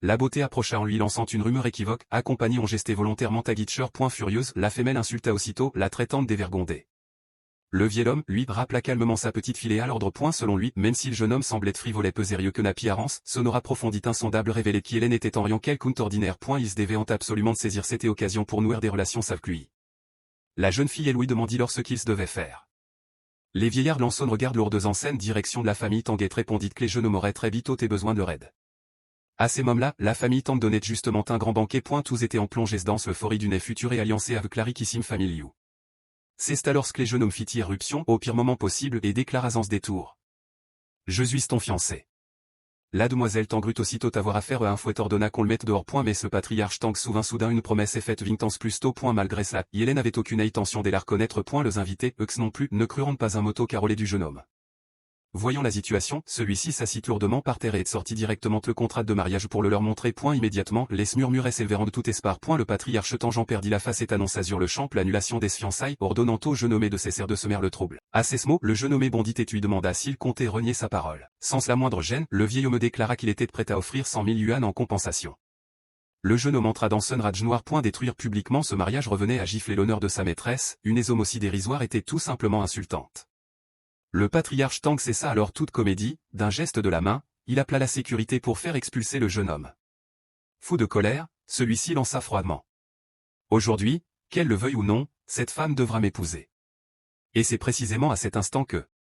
La beauté approcha en lui lançant une rumeur équivoque, accompagnée en gesté volontairement à Gitcher. Furieuse, la femelle insulta aussitôt, la traitant dévergondée. Le vieil homme, lui, rappela calmement sa petite fille à l'ordre. Selon lui, même si le jeune homme semblait frivolet peu sérieux que n'apparence, son approfondie insondable révélait qu'Hélène était en rien quelqu'un d'ordinaire. Il se devait absolument de saisir cette occasion pour nouer des relations avec lui. La jeune fille et Louis demandit alors ce qu'ils devaient faire. Les vieillards lançant regard lourdes en scène direction de la famille Tanguette répondit que les jeunes hommes auraient très vite ôté besoin de raide. À ces moments-là, la famille Tang donnait justement un grand banquet. Tous étaient en plongée dans l'euphorie d'une future et alliancée avec la riquissime famille Liu. C'est alors que les jeunes hommes fit irruption au pire moment possible et déclara sans détour. Je suis ton fiancé. La demoiselle Tang eut aussitôt avoir affaire à un fouet ordonna qu'on le mette dehors. Mais ce patriarche Tang souvint soudain une promesse et faite 20 ans plus tôt. Malgré cela, Hélène avait aucune intention de la reconnaître. Les invités, eux non plus, ne crurent pas un mot carolé du jeune homme. Voyant la situation, celui-ci s'assit lourdement par terre et sortit directement le contrat de mariage pour le leur montrer. Immédiatement, les murmures s'élevèrent de tout espoir. Le patriarche Tangent perdit la face et annonça sur le champ l'annulation des fiançailles, ordonnant au jeune homme de cesser de semer le trouble. À ces mots, le jeune homme bondit et lui demanda s'il comptait renier sa parole. Sans la moindre gêne, le vieil homme déclara qu'il était prêt à offrir 100 000 yuan en compensation. Le jeune homme entra dans Sun Raj Noir. Détruire publiquement ce mariage revenait à gifler l'honneur de sa maîtresse, une somme aussi dérisoire était tout simplement insultante. Le patriarche Tang cessa alors toute comédie, d'un geste de la main, il appela la sécurité pour faire expulser le jeune homme. Fou de colère, celui-ci lança froidement. Aujourd'hui, qu'elle le veuille ou non, cette femme devra m'épouser. Et c'est précisément à cet instant que,